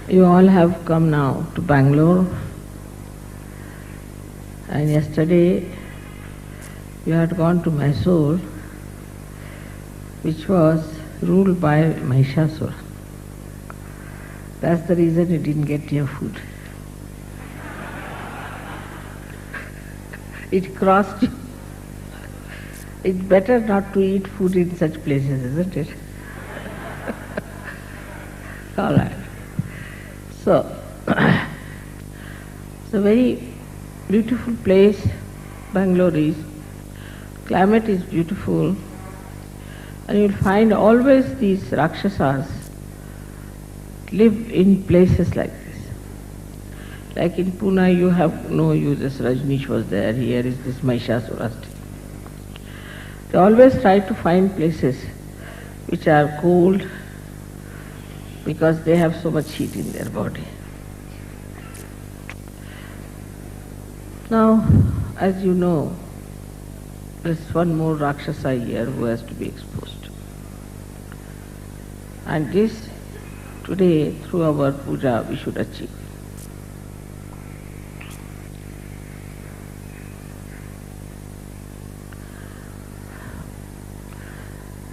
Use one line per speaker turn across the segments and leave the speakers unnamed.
You all have come now to Bangalore, and yesterday you had gone to Mysore, which was ruled by Mahishasura. That's the reason you didn't get your food. It crossed you. It's better not to eat food in such places, isn't it? All right. So, it's a very beautiful place, Bangalore is. Climate is beautiful, and you'll find always these Rakshasas live in places like this. Like in Pune, you have no uses. Rajneesh was there. Here is this Mahishasura. They always try to find places which are cold because they have so much heat in their body. Now, as you know, there is one more Rakshasa here who has to be exposed. And this, today, through our puja, we should achieve.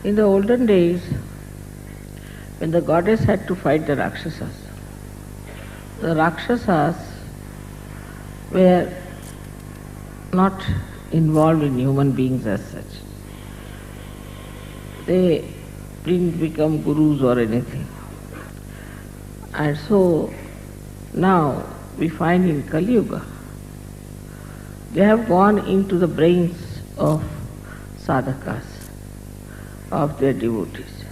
In the olden days, when the goddess had to fight the Rakshasas were not involved in human beings as such. They didn't become gurus or anything. And so now we find in Kali Yuga, they have gone into the brains of sadhakas, of their devotees.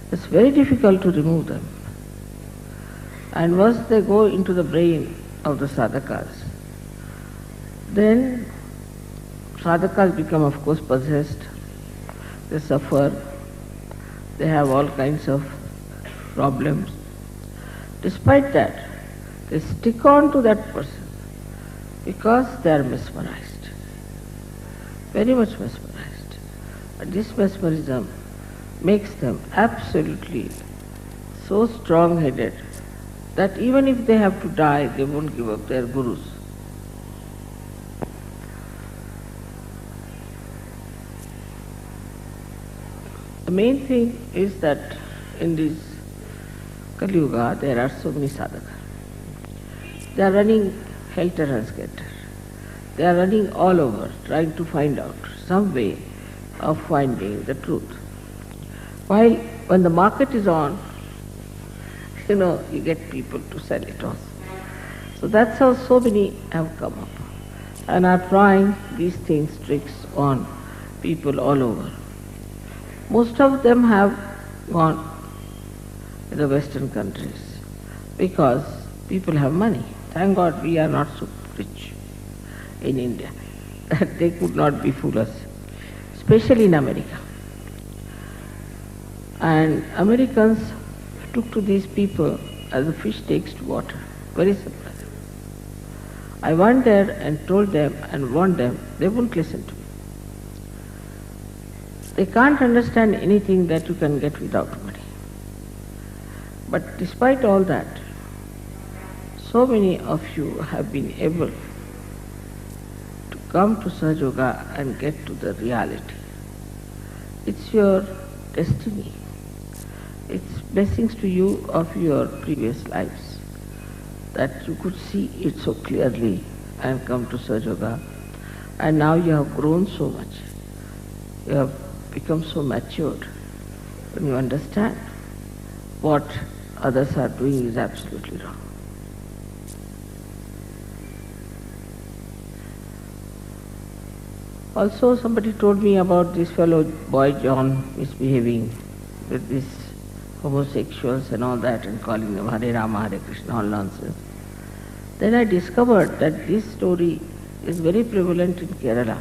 It's very difficult to remove them. And once they go into the brain of the sadhakas, then sadhakas become, of course, possessed. They suffer. They have all kinds of problems. Despite that, they stick on to that person because they are mesmerized, very much mesmerized. And this mesmerism makes them absolutely so strong-headed that even if they have to die, they won't give up their gurus. The main thing is that in this Kali Yuga, there are so many sadhakas. They are running helter and skelter. They are running all over, trying to find out some way of finding the truth. While when the market is on, you get people to sell it also. So that's how so many have come up and are trying these things, tricks on people all over. Most of them have gone to the Western countries because people have money. Thank God we are not so rich in India that they could not befool us, especially in America. And Americans took to these people as a fish takes to water. Very simple. I went there and told them and warned them, they won't listen to me. They can't understand anything that you can get without money. But despite all that, so many of you have been able to come to Sahaja Yoga and get to the reality. It's your destiny. It's blessings to you of your previous lives that you could see it so clearly and come to Sahaja Yoga. And now you have grown so much. You have become so matured when you understand what others are doing is absolutely wrong. Also, somebody told me about this fellow boy John misbehaving with these homosexuals and all that and calling them Hare Rama, Hare Krishna, all nonsense. Then I discovered that this story is very prevalent in Kerala,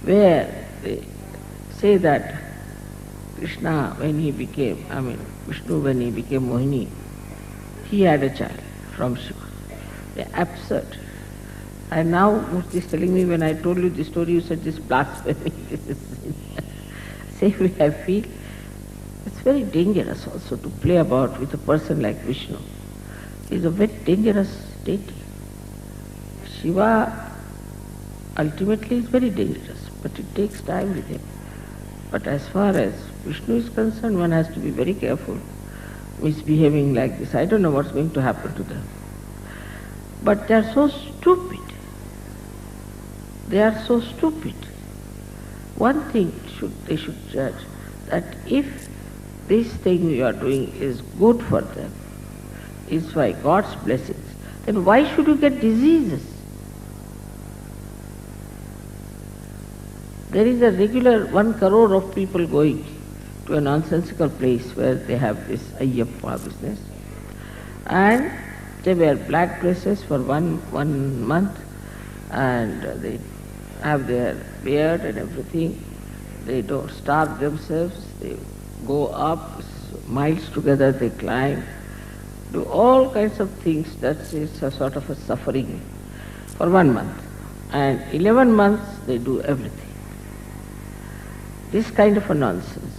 where they say that Krishna, Vishnu when he became Mohini, he had a child from Shiva. They're absurd. And now Murthy is telling me, when I told you this story, you said this blasphemy, this is sin. Same way I feel. It's very dangerous also to play about with a person like Vishnu. He's a very dangerous deity. Shiva ultimately is very dangerous, but it takes time with him. But as far as Vishnu is concerned, one has to be very careful. Misbehaving like this, I don't know what's going to happen to them. But they are so stupid. They are so stupid. One thing they should judge, that if this thing you are doing is good for them, is by God's blessings, then why should you get diseases? There is a regular 1 crore of people going to a nonsensical place where they have this Ayyappa business, and they wear black dresses for one month, and they have their beard and everything. They don't starve themselves. They go up miles together. They climb, do all kinds of things. That is a sort of a suffering for 1 month, and 11 months they do everything. This kind of a nonsense.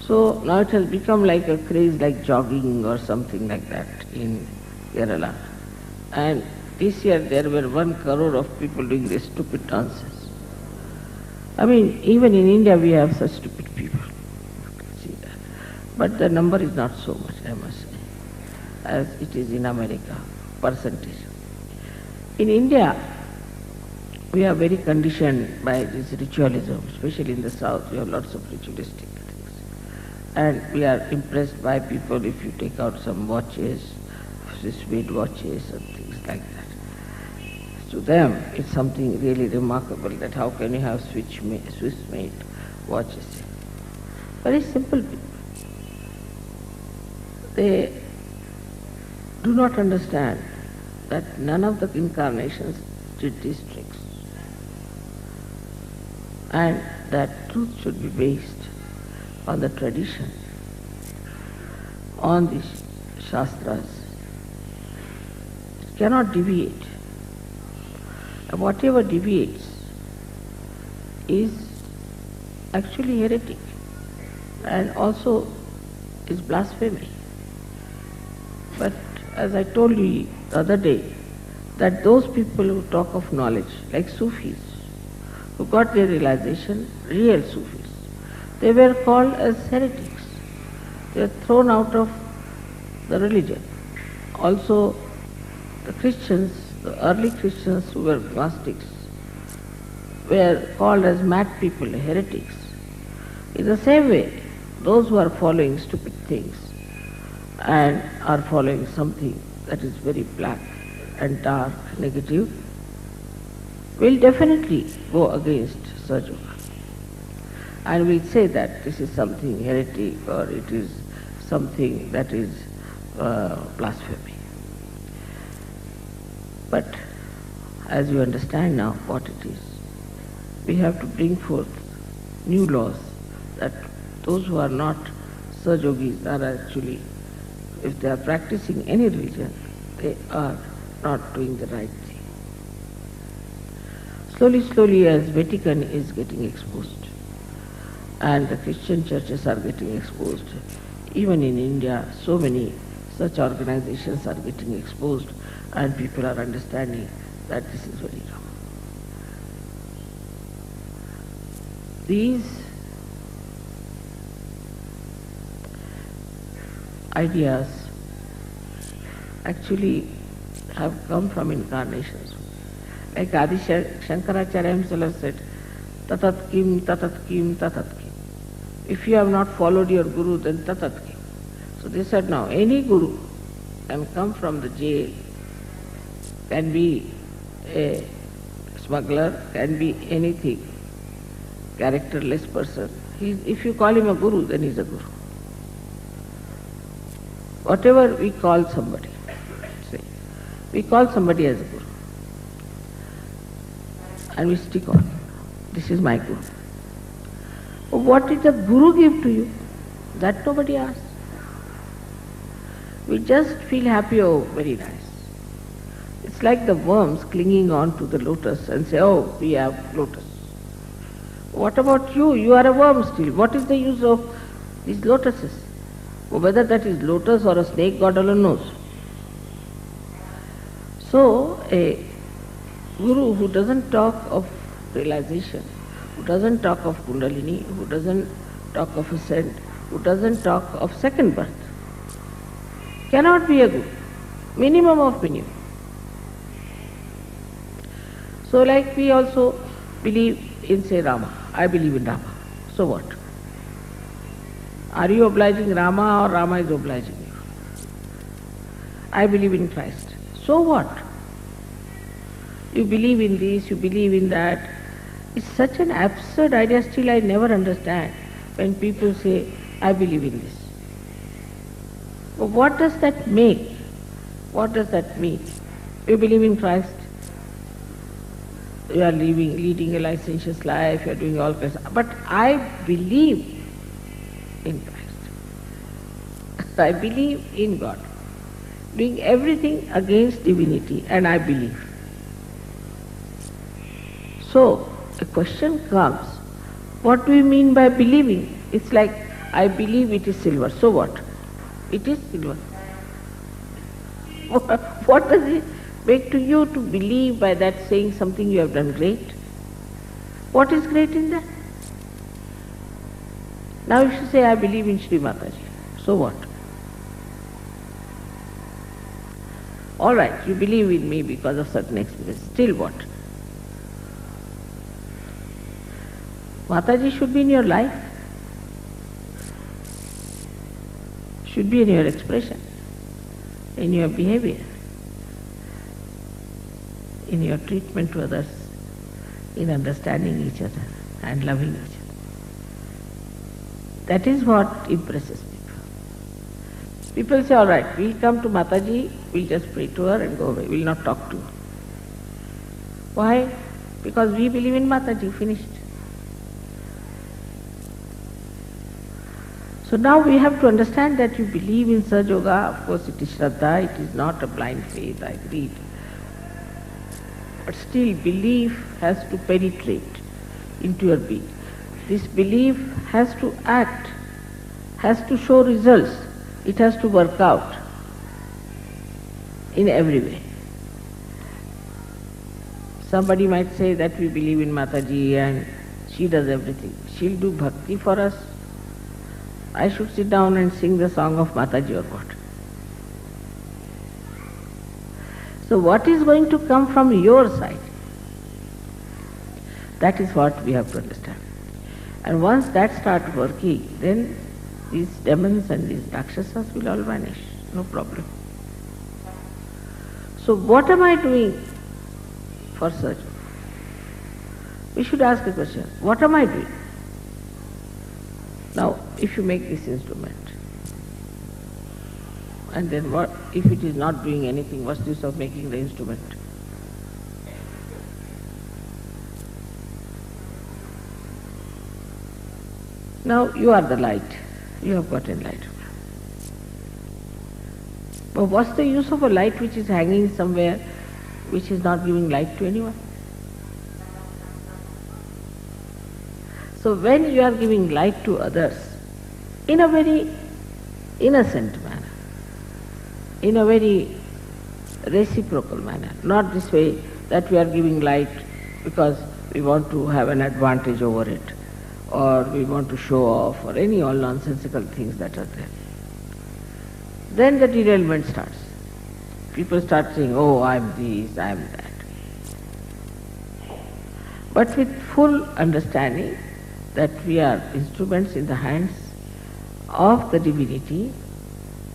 So now it has become like a craze, like jogging or something like that in Kerala. And this year there were 1 crore of people doing this stupid nonsense. I mean, even in India we have such stupid people. You can see that. But the number is not so much, I must say, as it is in America, percentage. In India, we are very conditioned by this ritualism, especially in the south. We have lots of ritualistic things. And we are impressed by people if you take out some watches, Swiss-made watches and things like that. To them, it's something really remarkable that how can you have Swiss-made watches. Very simple people. They do not understand that none of the incarnations did these tricks. And that truth should be based on the tradition, on the Shastras. It cannot deviate. And whatever deviates is actually heretic and also is blasphemy. But as I told you the other day, that those people who talk of knowledge, like Sufis, who got their realization, real Sufis, they were called as heretics. They were thrown out of the religion. Also, the Christians, the early Christians who were Gnostics, were called as mad people, heretics. In the same way, those who are following stupid things and are following something that is very black and dark, negative, will definitely go against Sahaja and will say that this is something heretic or it is something that is blasphemy. But as you understand now what it is, we have to bring forth new laws that those who are not Sahajogis are actually, if they are practicing any religion, they are not doing the right thing. Slowly, as Vatican is getting exposed, and the Christian churches are getting exposed, even in India, so many such organizations are getting exposed, and people are understanding that this is very wrong. These ideas actually have come from incarnations. Like Adi Shankaracharya himself said, tatat kim, tatat kim, tatat kim. If you have not followed your guru, then tatat kim. So they said now, any guru can come from the jail, can be a smuggler, can be anything, characterless person. If you call him a guru, then he is a guru. Whatever we call somebody, say, we call somebody as a guru. And we stick on. This is my guru. What did the guru give to you? That nobody asks. We just feel happy, oh, very nice. It's like the worms clinging on to the lotus and say, oh, we have lotus. What about you? You are a worm still. What is the use of these lotuses? Whether that is lotus or a snake, God alone knows. So, a guru who doesn't talk of realization, who doesn't talk of kundalini, who doesn't talk of ascent, who doesn't talk of second birth, cannot be a guru. Minimum of minimum. So like we also believe in, say, Rama. I believe in Rama. So what? Are you obliging Rama or Rama is obliging you? I believe in Christ. So what? You believe in this, you believe in that. It's such an absurd idea, still I never understand when people say, I believe in this. But what does that make? What does that mean? You believe in Christ, you are leading a licentious life, you are doing all kinds of, but I believe in Christ. I believe in God, doing everything against divinity, and I believe. So, the question comes, what do you mean by believing? It's like, I believe it is silver. So what? It is silver. What does it make to you to believe by that saying something you have done great? What is great in that? Now if you say, I believe in Sri Mataji, so what? All right, you believe in me because of certain experience. Still what? Mataji should be in your life, should be in your expression, in your behavior, in your treatment to others, in understanding each other and loving each other. That is what impresses people. People say, all right, we'll come to Mataji, we'll just pray to her and go away, we'll not talk to her. Why? Because we believe in Mataji, finished. So now we have to understand that you believe in Sahaja Yoga. Of course it is Shraddha, it is not a blind faith, I agreed. But still belief has to penetrate into your being. This belief has to act, has to show results, it has to work out in every way. Somebody might say that we believe in Mataji and she does everything. She'll do bhakti for us. I should sit down and sing the song of Mataji or what? So what is going to come from your side? That is what we have to understand. And once that starts working, then these demons and these rakshasas will all vanish, no problem. So what am I doing for Sahaja? We should ask the question, what am I doing? Now, if you make this instrument, and then what if it is not doing anything, what's the use of making the instrument? Now you are the light, you have got enlightenment. But what's the use of a light which is hanging somewhere, which is not giving light to anyone? So when you are giving light to others, in a very innocent manner, in a very reciprocal manner, not this way that we are giving light because we want to have an advantage over it, or we want to show off, or any all nonsensical things that are there. Then the derailment starts. People start saying, oh, I am this, I am that. But with full understanding that we are instruments in the hands of the divinity,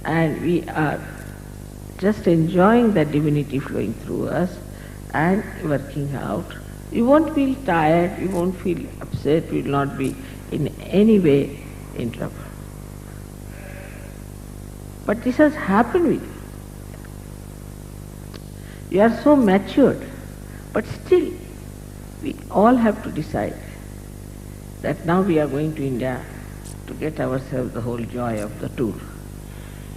and we are just enjoying that divinity flowing through us and working out. You won't feel tired, you won't feel upset, you will not be in any way in trouble. But this has happened with you. You are so matured, but still we all have to decide that now we are going to India to get ourselves the whole joy of the tour.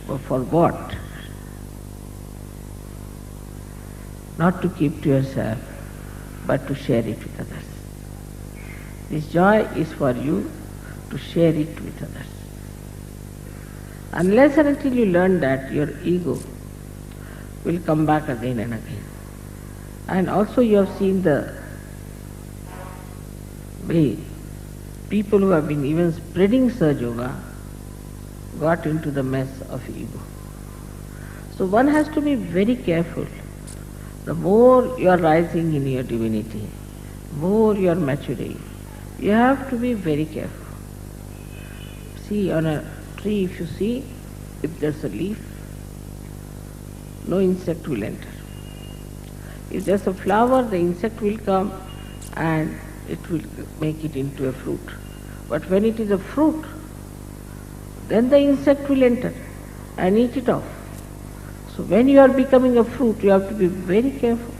But for what? Not to keep to yourself, but to share it with others. This joy is for you to share it with others. Unless and until you learn that, your ego will come back again and again. And also you have seen the way people who have been even spreading Sahaja Yoga got into the mess of ego. So one has to be very careful. The more you are rising in your divinity, more you are maturing, you have to be very careful. See, on a tree, if you see, if there's a leaf, no insect will enter. If there's a flower, the insect will come and it will make it into a fruit. But when it is a fruit, then the insect will enter and eat it off. So when you are becoming a fruit, you have to be very careful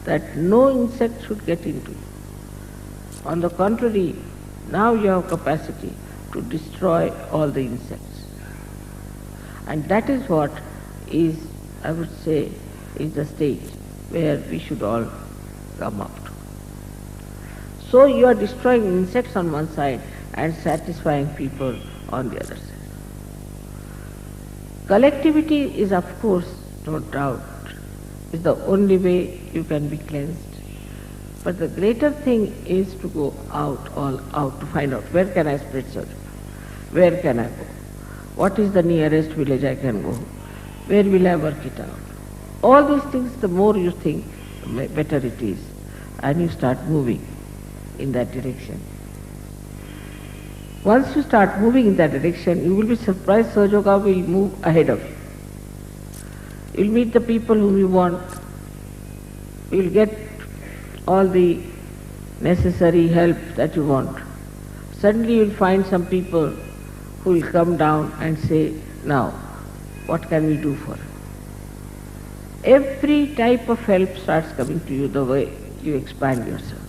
that no insect should get into you. On the contrary, now you have capacity to destroy all the insects. And that is what is, I would say, is the stage where we should all come up to. So you are destroying insects on one side and satisfying people on the other side. Collectivity is, of course, no doubt, is the only way you can be cleansed. But the greater thing is to go out, all out, to find out where can I spread Sahaja? Where can I go? What is the nearest village I can go? Where will I work it out? All these things, the more you think, the better it is. And you start moving in that direction. Once you start moving in that direction, you will be surprised Sahaja Yoga will move ahead of you. You will meet the people whom you want. You will get all the necessary help that you want. Suddenly you will find some people who will come down and say, now, what can we do for you? Every type of help starts coming to you the way you expand yourself.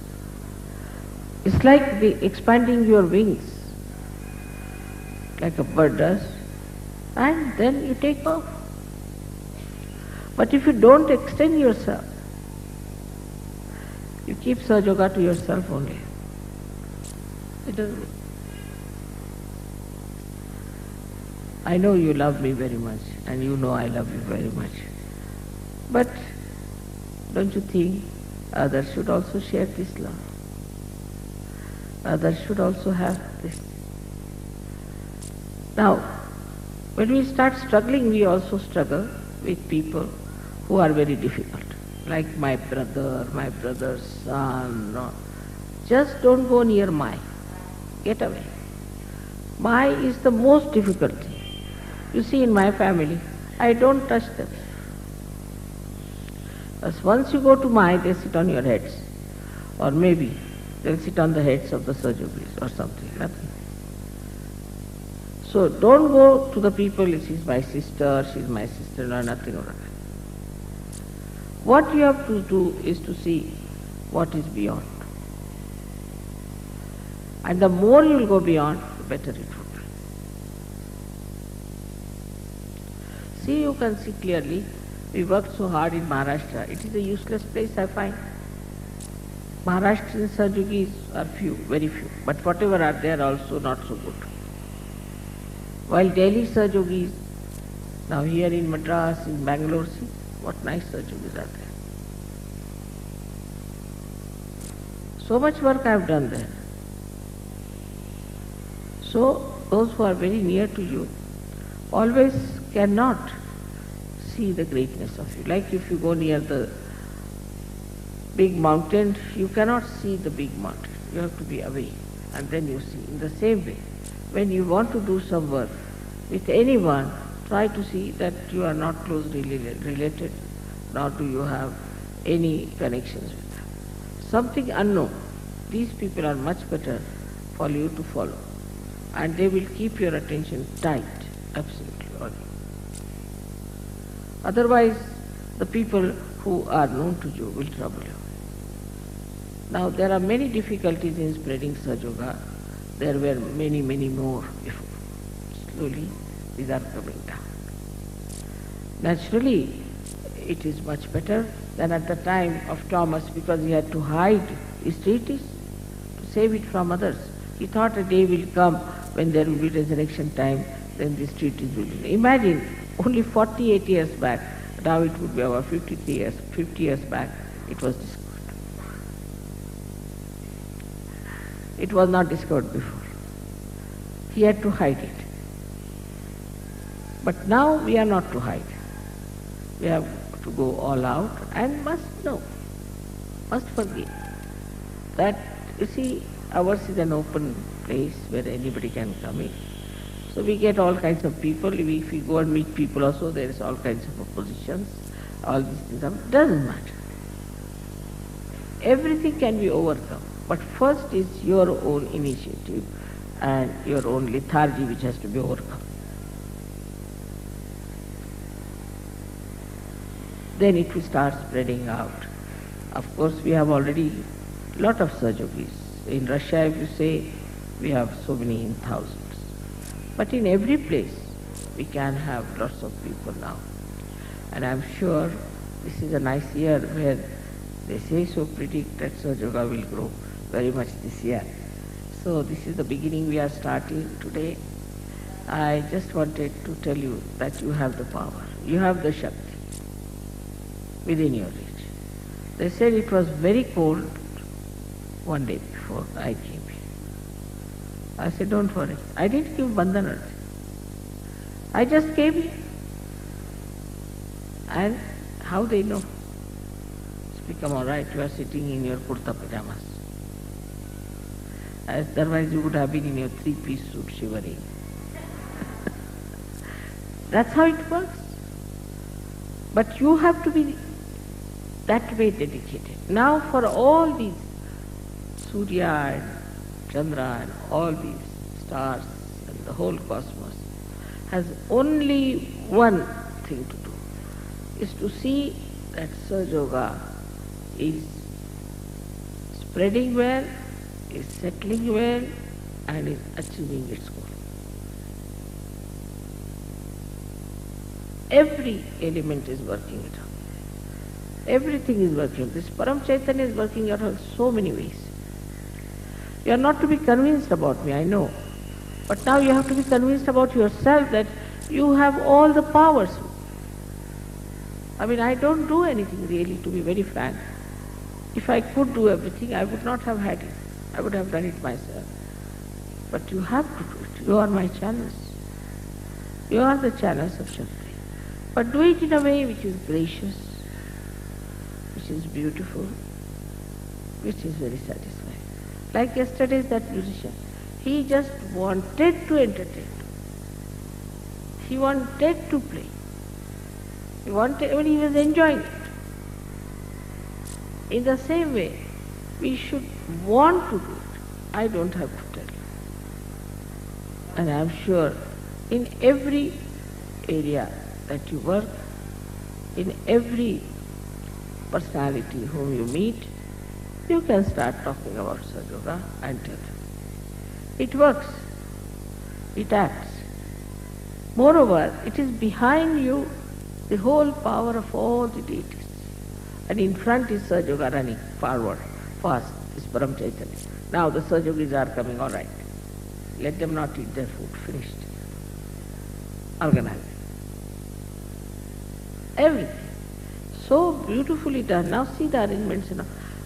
It's like expanding your wings, like a bird does, and then you take off. But if you don't extend yourself, you keep Sahaja Yoga to yourself only. It doesn't. I know you love me very much, and you know I love you very much. But don't you think others should also share this love? Others should also have this. Now, when we start struggling, we also struggle with people who are very difficult, like my brother, my brother's son. No. Just don't go near Mai. Get away. Mai is the most difficult thing. You see, in my family, I don't touch them. Because once you go to Mai, they sit on your heads. Or maybe they'll sit on the heads of the Sahaja Yogis or something, nothing. So don't go to the people, she's my sister, no, nothing like that. What you have to do is to see what is beyond. And the more you will go beyond, the better it will be. See, you can see clearly, we worked so hard in Maharashtra. It is a useless place, I find. Maharashtrian Sahaja Yogis are few, very few, but whatever are there also not so good. While Delhi Sahaja Yogis, now here in Madras, in Bangalore, see what nice Sahaja Yogis are there. So much work I have done there. So those who are very near to you always cannot see the greatness of you. Like if you go near the big mountain, you cannot see the big mountain. You have to be away and then you see. In the same way, when you want to do some work with anyone, try to see that you are not closely related, nor do you have any connections with them. Something unknown. These people are much better for you to follow. And they will keep your attention tight, absolutely on you. Otherwise, the people who are known to you will trouble you. Now, there are many difficulties in spreading Sahaja Yoga. There were many, many more before. Slowly, these are coming down. Naturally, it is much better than at the time of Thomas, because he had to hide his treatise to save it from others. He thought a day will come when there will be resurrection time, then this treatise will be. Imagine, only 48 years back, now it would be about 50 years back, it was discovered. It was not discovered before. He had to hide it. But now we are not to hide. We have to go all out and must know, must forgive. That, you see, ours is an open place where anybody can come in. So we get all kinds of people. If we go and meet people also, there is all kinds of oppositions. All these things, doesn't matter. Everything can be overcome. But first is your own initiative and your own lethargy which has to be overcome. Then it will start spreading out. Of course, we have already a lot of Sahajogis. In Russia, if you say, we have so many in thousands. But in every place, we can have lots of people now. And I'm sure this is a nice year where they say so predict that Sahajoga will grow very much this year. So this is the beginning we are starting today. I just wanted to tell you that you have the power. You have the Shakti within your reach. They said it was very cold one day before I came here. I said, don't worry. I didn't give bandhana. I just came here. And how they know? It's become all right. You are sitting in your kurta pajamas. Otherwise you would have been in your three-piece suit shivering. That's how it works. But you have to be that way dedicated. Now for all these Surya and Chandra and all these stars and the whole cosmos has only one thing to do, is to see that Sahajoga is spreading well, is settling well, and is achieving its goal. Every element is working it out. Everything is working. This Param Chaitanya is working out in so many ways. You are not to be convinced about me, I know. But now you have to be convinced about yourself that you have all the powers. I mean, I don't do anything really, to be very frank. If I could do everything, I would not have had it. I would have done it myself. But you have to do it. You are my channels. You are the channels of Shakti. But do it in a way which is gracious, which is beautiful, which is very satisfying. Like yesterday's that musician. He just wanted to entertain. He wanted to play. He was enjoying it. In the same way, we should want to do it. I don't have to tell you. And I'm sure in every area that you work, in every personality whom you meet, you can start talking about Sahajoga and tell them. It works. It acts. Moreover, it is behind you the whole power of all the deities. And in front is Sahajoga running forward, fast, is Param Chaitanya. Now the Sahajogis are coming, all right. Let them not eat their food, finished. Organize. Everything. So beautifully done. Now see the arrangements.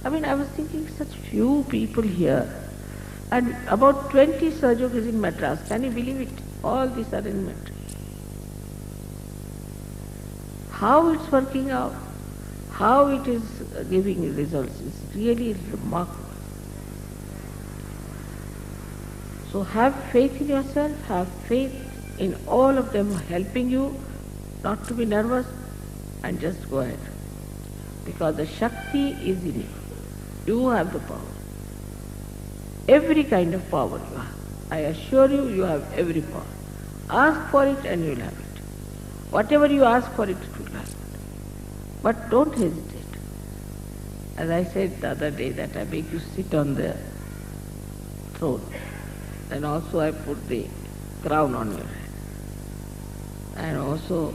I mean, I was thinking such few people here. And about 20 Sahajogis in Madras. Can you believe it? All this arrangement. How it's working out, how it is giving results is really remarkable. So have faith in yourself, have faith in all of them helping you, not to be nervous, and just go ahead. Because the Shakti is in you. You have the power. Every kind of power you have. I assure you, you have every power. Ask for it and you will have it. Whatever you ask for it, it will happen. But don't hesitate. As I said the other day that I make you sit on the throne. And also I put the crown on your head. And also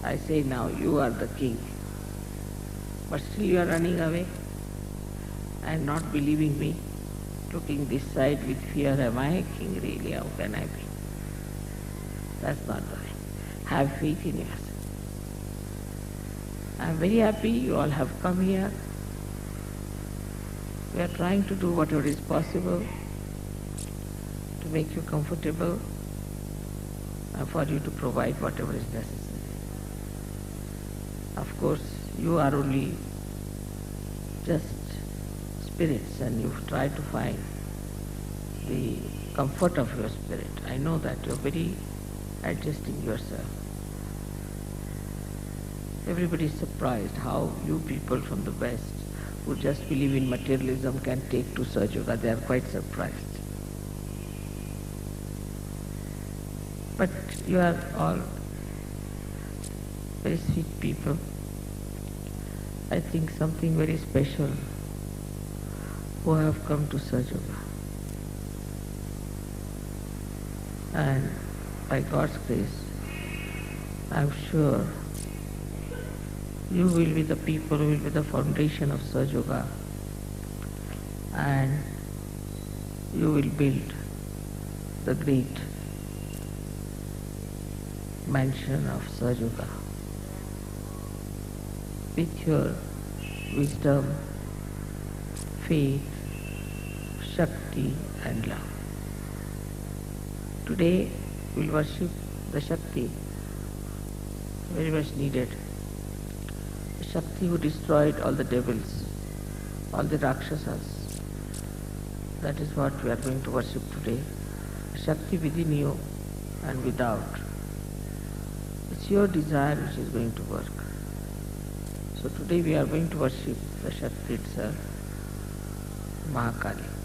I say now you are the king. But still you are running away and not believing me. looking this side with fear, am I king really? How can I be? That's not the way. Have faith in yourself. I'm very happy you all have come here. We are trying to do whatever is possible to make you comfortable and for you to provide whatever is necessary. Of course, you are only just spirits and you try to find the comfort of your spirit. I know that you're very adjusting yourself. Everybody is surprised how you people from the West who just believe in materialism can take to Sahaja Yoga. They are quite surprised. But you are all very sweet people. I think something very special who have come to Sahaja Yoga. And by God's grace, I am sure you will be the people who will be the foundation of Sahaja Yoga, and you will build the great mansion of Sahaja Yoga with your wisdom, faith, Shakti and love. Today we will worship the Shakti, very much needed. The Shakti who destroyed all the devils, all the Rakshasas. That is what we are going to worship today. The Shakti within you and without. It's your desire which is going to work. So today we are going to worship the Shakti itself, Mahakali.